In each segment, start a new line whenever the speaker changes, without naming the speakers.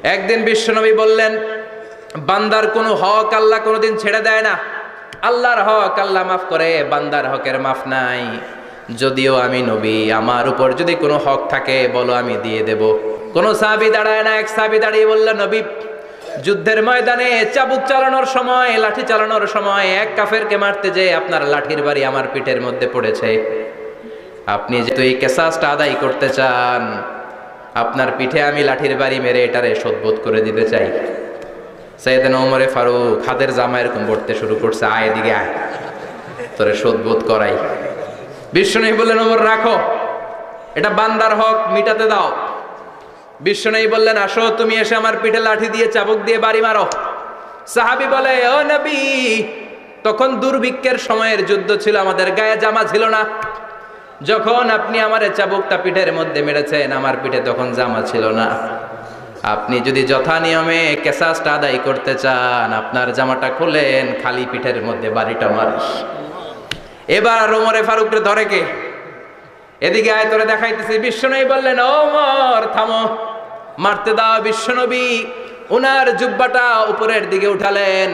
একদিন বিশ্বনবী বললেন, বান্দার কোনো হক আল্লাহ কোনোদিন ছেড়ে দেয় না। আল্লাহর হক আল্লাহ মাফ করে, বান্দার হকের মাফ নাই। যদিও আমি নবী, আমার উপর যদি কোনো হক থাকে বলো, আমি দিয়ে দেব। কোন সাহাবী দাঁড়ায় না। এক সাহাবী দাঁড়িয়ে বললেন, নবী, যুদ্ধের ময়দানে চাবুক চালানোর সময়, লাঠি চালানোর সময় এক কাফেরকে মারতে যেয়ে আপনার লাঠির বাড়ি আমার পিঠের মধ্যে পড়েছে। আপনি যেহেতু এই কেসাসটা আদায় করতে চান, আপনার পিঠে আমি লাঠির বাড়ি মেরে এটারে শোধবোধ করে দিতে চাই। সাইয়েদনা ওমরে ফারুক হাতের জামা এরকম পড়তে শুরু করছে, আয় এদিকে আয়, তোরে শোধবোধ করাই। বিশ্বনবী বললেন, ওমর রাখো, এটা বান্দার হক, মিটাতে দাও। বিশ্বনবী বললেন, আসো, তুমি এসে আমার পিঠে লাঠি দিয়ে চাবুক দিয়ে বাড়ি মারো। সাহাবী বলে, ও নবী, তখন দুর্ভিক্ষের সময়ের যুদ্ধ ছিল, আমাদের গায়ে জামা ছিল না। যখন আপনি আমার চাবুকটা পিঠের মধ্যে মেরেছেন, আমার পিঠে তখন জামা ছিল না। আপনি যদি যথা নিয়মে কেসাসটা আদায় করতে চান, আপনার জামাটা খুলেন, খালি পিঠের মধ্যে বাড়িটা মারিস। এবার ওমরে ফারুকরে ধরে কে? এদিকে আয়, তোরে দেখাইতেছি। বিশ্বনবী বললেন, ওমর থামো, মারতে দাও। বিশ্বনবী উনার জুব্বাটা উপরের দিকে উঠালেন,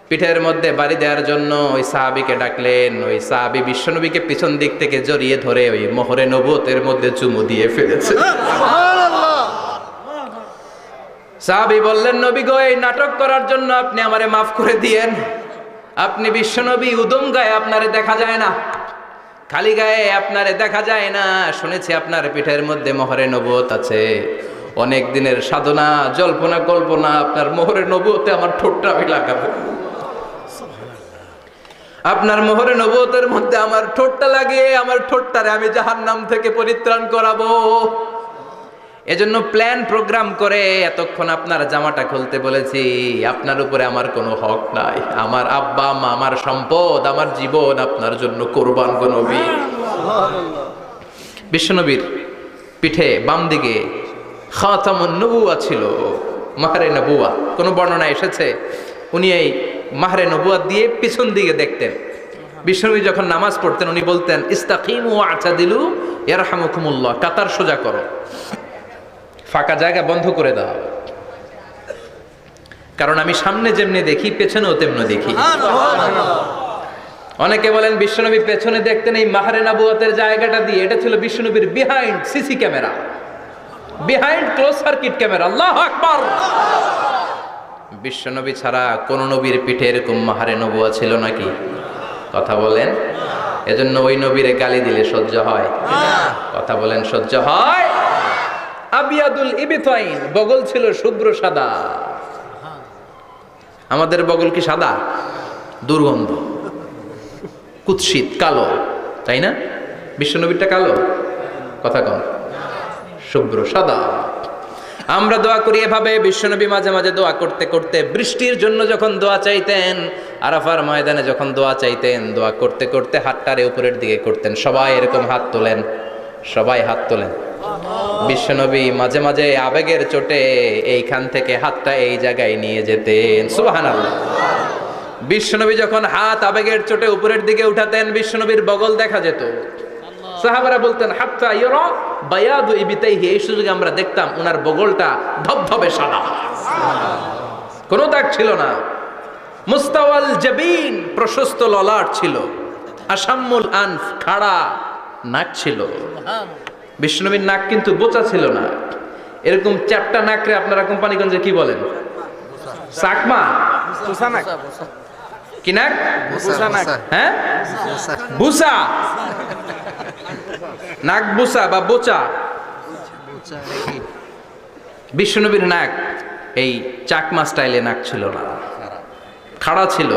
পিঠের মধ্যে বাড়ি দেওয়ার জন্য ওই সাহাবীকে ডাকলেন। ওই সাহাবী বিশ্বনবীকে পিছন দিক থেকে জড়িয়ে ধরে ওই মোহরে নবুয়তের মধ্যে চুমু দিয়ে ফেলেছে। সাহাবী বললেন, নবী গো, এই নাটক করার জন্য আপনি আমারে মাফ করে দিয়েন। আপনি বিশ্বনবী, উদম গায়ে আপনারে দেখা যায় না, খালি গায়ে আপনারে দেখা যায় না। শুনেছি আপনার পিঠের মধ্যে মোহরে নবুয়ত আছে। অনেক দিনের সাধনা, জল্পনা কল্পনা, আপনার মোহরে নবুয়তে আমার ঠোঁটটা আমি লাগাবো। আপনার মোহরে নবুয়তের মধ্যে আমার ঠোঁটটা লাগিয়ে আমার ঠোঁটটারে আমি জাহান্নাম থেকে পরিত্রাণ করাবো। এজন্য প্ল্যান প্রোগ্রাম করে এতক্ষণ আপনার জামাটা খুলতে বলেছি। আপনার উপরে আমার কোনো হক নাই। আমার আব্বা মা, আমার সম্পদ, আমার জীবন আপনার জন্য কোরবান গো নবী। বিশ্বনবীর পিঠে বাম দিকে খাতামুন নবুয়া ছিল, মাহরে নবুয়া। কোন বর্ণনা এসেছে উনি এই মাহরে নবুয়া দিয়ে পিছন দিকে দেখতেন। বিশ্বনবী যখন নামাজ পড়তেন উনি বলতেন, ইস্তাকিমু ওয়া'তাদিলু ইয়ারহামুকুমুল্লাহ, কাতার সোজা করো, ফাঁকা জায়গা বন্ধ করে দাও, কারণ আমি সামনে যেমনি দেখি পেছনেও তেমনি দেখি। অনেকে বলেন বিশ্বনবী পেছনে দেখতেন এই মাহরে নবুয়তের জায়গাটা দিয়ে। এটা ছিল বিশ্বনবীর behind CC camera, behind close circuit camera. আল্লাহু আকবার। বিশ্বনবী ছাড়া কোন নবীর পিঠে এরকম মাহরে নবুয়া ছিল নাকি? কথা বলেন। এজন্য ওই নবীরে গালি দিলে সহ্য হয়? কথা বলেন, সহ্য হয়? আবিয়াদুল ইবতাইন, বগল ছিল শুভ্র সাদা। আমাদের বগল কি সাদা? দুর্গন্ধ, কুৎসিত, কালো, তাই না? বিশ্বনবীরটা কালো? কথা কন, শুভ্র সাদা। আমরা দোয়া করি এভাবে। বিশ্বনবী মাঝে মাঝে দোয়া করতে করতে বৃষ্টির জন্য যখন দোয়া চাইতেন, আরাফার ময়দানে যখন দোয়া চাইতেন, দোয়া করতে করতে হাতটারে উপরের দিকে করতেন। সবাই এরকম হাত তোলেন, সবাই হাত তোলেন। বিশ্বনবী মাঝে মাঝে আবেগের চোটে এইখান থেকে হাতটা এই জায়গায় নিয়ে যেতেন। সুবহানাল্লাহ। বিশ্বনবী যখন হাত আবেগের চোটে উপরের দিকে উঠাতেন, বিশ্বনবীর বগল দেখা যেত। সাহাবারা বলতেন, হাত্তা ইয়ারা বায়াদু ইবতাইহি, এই সুযোগে আমরা দেখতাম ওনার বগলটা ধবধবে সাদা, কোনো দাগ ছিল না। মুস্তাওয়াল জাবিন, প্রশস্ত ললাট ছিল। আসাম্মুল আনফ, খাড়া নাক ছিল। বিশ্বনবীর নাক কিন্তু বোচা ছিল না। এরকম চ্যাপটা নাকরে আপনারা কোম্পানিগঞ্জে কি বলেন? চাকমা? কি নাক? হ্যাঁ, বুসা। নাক বুসা বা বোচা। বিশ্বনবীর নাক এই চাকমা স্টাইলে নাক ছিল না, খাড়া ছিল,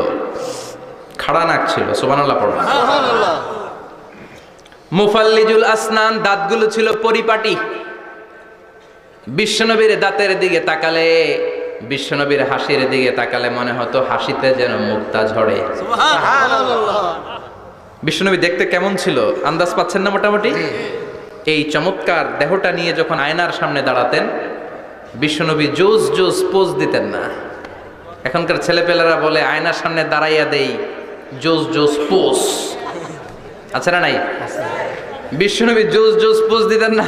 খাড়া নাক ছিল। সুবহানাল্লাহ পড়ো। মুফাল্লিজুল আসনান, দাঁতগুলো ছিল পরিপাটি। বিশ্বনবীর দাঁতের দিকে তাকালে, বিশ্বনবীর হাসির দিকে তাকালে মনে হতো হাসিতে যেন মুক্তা ঝরে। বিশ্বনবী দেখতে কেমন ছিল আন্দাজ পাচ্ছেন না মোটামুটি? এই চমৎকার দেহটা নিয়ে যখন আয়নার সামনে দাঁড়াতেন, বিশ্বনবী জোস জোস পোজ দিতেন না। এখনকার ছেলেপেলেরা বলে আয়নার সামনে দাঁড়াইয়া দেই জোস জোস পোজ, আছে না নাই? বিশ্বনবী জোস জোস পোজ দিতেন না।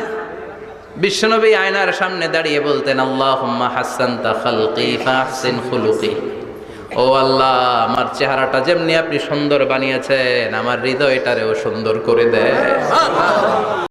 বিশ্বনবী আয়নার সামনে দাঁড়িয়ে বলতেন, আল্লাহুম্মা হাসসানতা খালকি ফাহসিন খুলুকি। ও আল্লাহ, আমার চেহারাটা যেমনি আপনি সুন্দর বানিয়েছেন, আমার হৃদয়টারেও সুন্দর করে দেন।